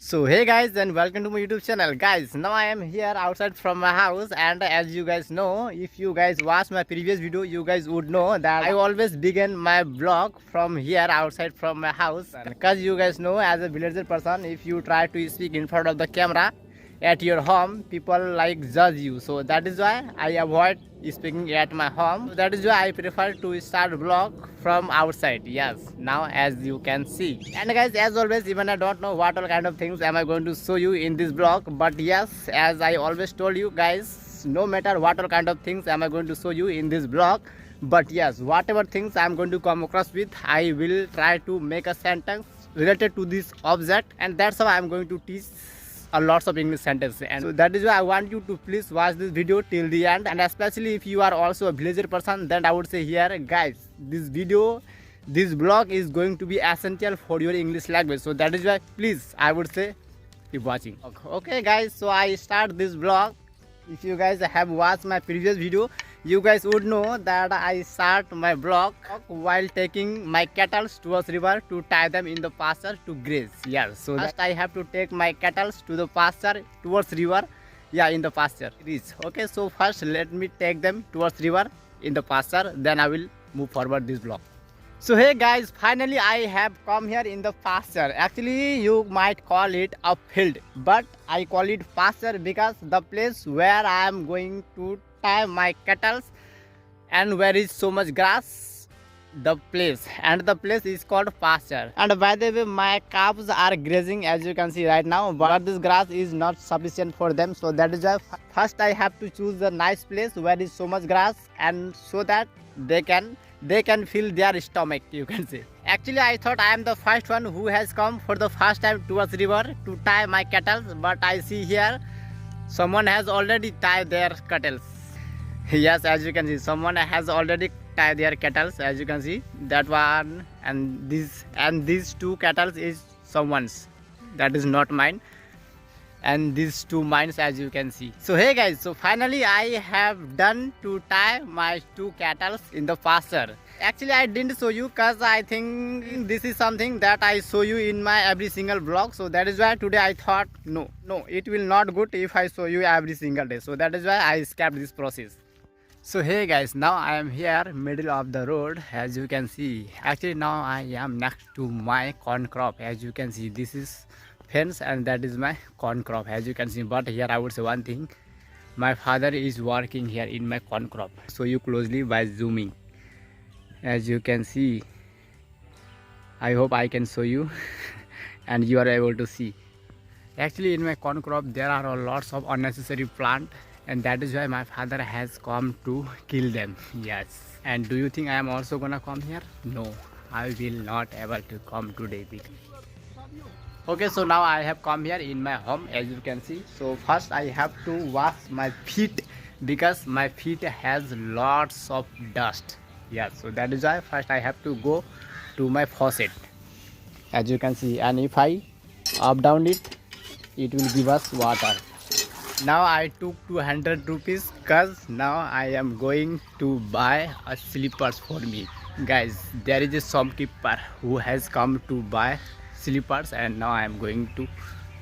So hey guys, and welcome to my YouTube channel. Guys, now I am here outside from my house, and as you guys know, if you guys watch my previous video, you guys would know that I always begin my vlog from here outside from my house. Because you guys know, as a villager person, if you try to speak in front of the camera at your home, people like judge you. So that is why I avoid speaking at my home. So that is why I prefer to start vlog from outside. Yes, now as you can see. And guys, as always, even I don't know what all kind of things am I going to show you in this vlog, but yes, as I always told you guys, no matter what all kind of things am I going to show you in this vlog, but yes, whatever things I'm going to come across with, I will try to make a sentence related to this object, and that's how I'm going to teach a lots of English sentences. And so that is why I want you to please watch this video till the end, and especially if you are also a villager person, then I would say here guys, this vlog is going to be essential for your English language. So that is why please I would say keep watching. Okay guys, so I start this vlog. If you guys have watched my previous video, you guys would know that I start my vlog while taking my cattle towards river to tie them in the pasture to graze. Yeah, so first I have to take my cattle to the pasture towards river. Yeah, in the pasture. Okay, so first let me take them towards river in the pasture, then I will move forward this vlog. So hey guys, finally I have come here in the pasture. Actually you might call it a field, but I call it pasture because the place where I am going to tie my cattle and where is so much grass, the place is called pasture. And by the way, my calves are grazing as you can see right now, but this grass is not sufficient for them. So that is why first I have to choose a nice place where is so much grass, and so that they can fill their stomach, you can say. Actually I thought I am the first one who has come for the first time towards river to tie my cattle, but I see here someone has already tied their cattle. Yes, as you can see, someone has already tied their cattle, as you can see, that one, and these two cattle is someone's, that is not mine, and these two mines, as you can see. So hey guys, so finally I have done to tie my two cattle in the pasture. Actually I didn't show you because I think this is something that I show you in my every single vlog. So that is why today I thought no, it will not good if I show you every single day. So that is why I skipped this process. So hey guys, now I am here middle of the road, as you can see. Actually now I am next to my corn crop. As you can see, this is fence and that is my corn crop, as you can see. But here I would say one thing, my father is working here in my corn crop. So you closely by zooming, as you can see. I hope I can show you and you are able to see. Actually in my corn crop there are lots of unnecessary plant, and that is why my father has come to kill them. Yes, and do you think I am also gonna come here? No, I will not able to come today. Okay, so now I have come here in my home, as you can see. So first I have to wash my feet because my feet has lots of dust. Yes, so that is why first I have to go to my faucet, as you can see, and if I up down it will give us water. Now I took 200 rupees because now I am going to buy a slippers for me. Guys, there is a shopkeeper who has come to buy slippers, and now I am going to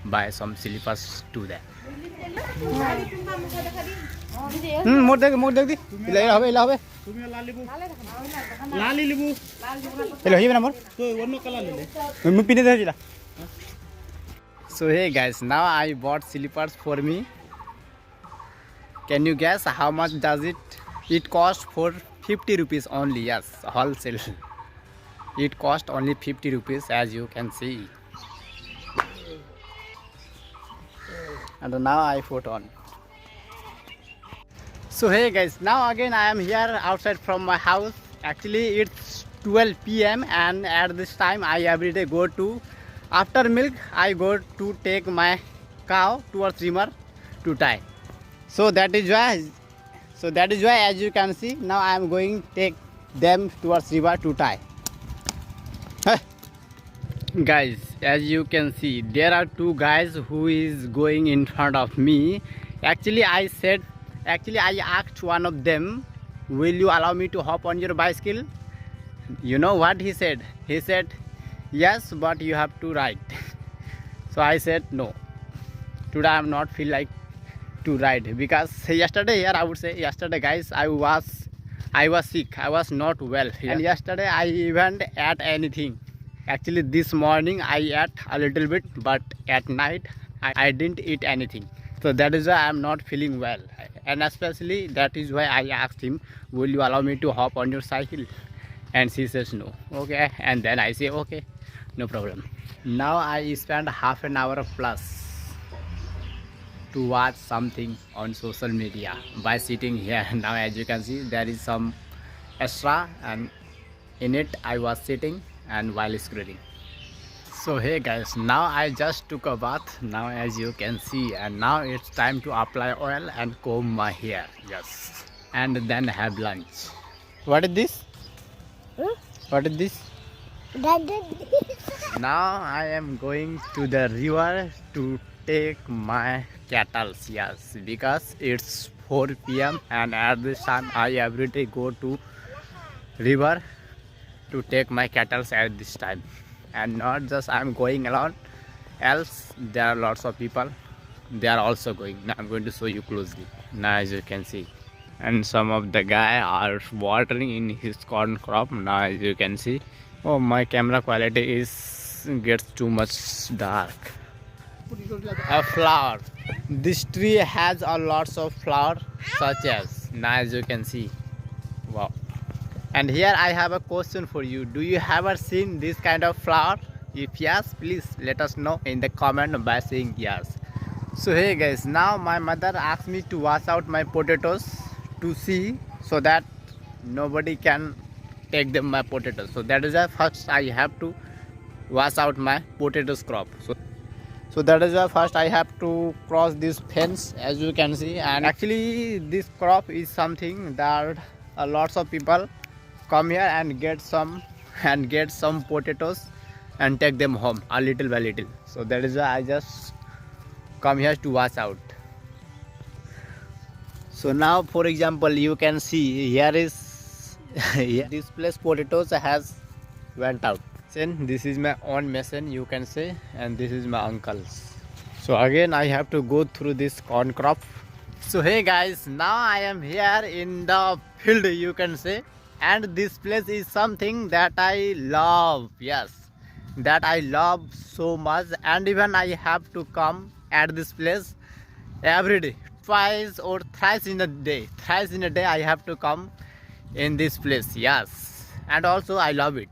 buy some slippers to them. So hey guys, now I bought slippers for me. Can you guess how much does it cost? For 50 rupees only. Yes, wholesale. It cost only 50 rupees, as you can see. And now I put on. So hey guys, now again I am here outside from my house. Actually it's 12 PM and at this time I everyday go to, after milk I go to take my cow towards river to tie. So that is why as you can see, now I am going to take them towards river to tie. Guys, as you can see, there are two guys who is going in front of me. Actually I asked one of them, will you allow me to hop on your bicycle? You know what he said? He said, yes, but you have to ride. So I said no. Today I am not feel like to ride because yesterday here I would say yesterday guys I was sick. I was not well. And yesterday I even ate anything. Actually this morning I ate a little bit, but at night I didn't eat anything. So that is why I am not feeling well. And especially that is why I asked him, will you allow me to hop on your cycle? And she says no. Okay. And then I say okay, no problem. Now I spend half an hour plus to watch something on social media by sitting here. Now as you can see there is some extra, and in it I was sitting and while scrolling. So hey guys, now I just took a bath now as you can see, and now it's time to apply oil and comb my hair. Yes, and then have lunch. What is this? What is this? Now I am going to the river to take my cattle. Yes, because it's 4 p.m. and at this time I every day go to river to take my cattle at this time. And not just I'm going alone, else there are lots of people, they are also going. Now I'm going to show you closely. Now as you can see, and some of the guy are watering in his corn crop. Now as you can see, oh, my camera quality is gets too much dark. A flower. This tree has a lots of flower, such as, now as you can see. Wow. And here I have a question for you. Do you ever seen this kind of flower? If yes, please let us know in the comment by saying yes. So hey guys, now my mother asked me to wash out my potatoes to see, so that nobody can take them my potatoes. So that is why first I have to wash out my potatoes crop. So that is why first I have to cross this fence as you can see. And actually this crop is something that lots of people come here and get some potatoes and take them home a little by little. So that is why I just come here to wash out. So now for example you can see here is this place potatoes has went out. And this is my own machine you can say, and this is my uncle's. So again I have to go through this corn crop. So hey guys, now I am here in the field you can say, and this place is something that I love. Yes, that I love so much, and even I have to come at this place every day, twice or thrice in a day. Thrice in a day I have to come in this place. Yes, and also I love it.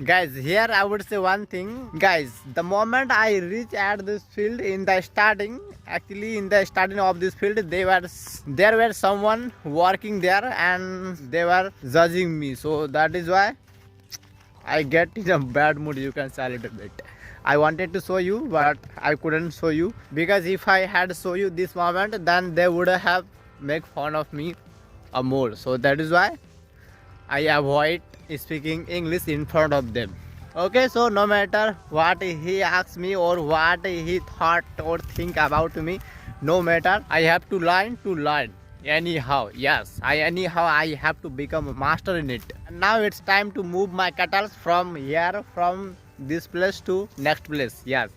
Guys, here I would say one thing. Guys, the moment I reach at this field in the starting, actually in the starting of this field, there were someone working there and they were judging me. So that is why I get in a bad mood, you can say a little bit. I wanted to show you, but I couldn't show you, because if I had show you this moment, then they would have make fun of me more. So that is why I avoid speaking English in front of them. Okay, so no matter what he asks me or what he thought or think about me, no matter, I have to learn anyhow. Yes, I have to become a master in it. And now it's time to move my cattle from here, from this place to next place. Yes,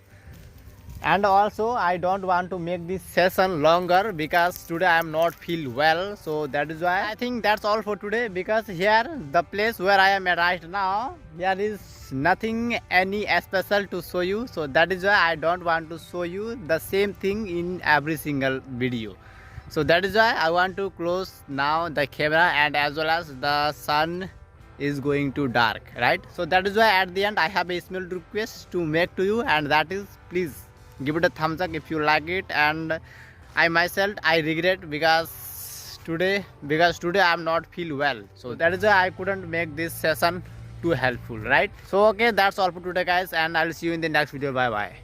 and also I don't want to make this session longer because today I am not feel well. So that is why I think that's all for today, because here the place where I am at right now, there is nothing any special to show you. So that is why I don't want to show you the same thing in every single video. So that is why I want to close now the camera, and as well as the sun is going to dark, right? So that is why at the end I have a small request to make to you, and that is, please give it a thumbs up if you like it. And I myself I regret because today I am not feel well. So that is why I couldn't make this session too helpful, right? So okay, that's all for today guys, and I'll see you in the next video. Bye bye.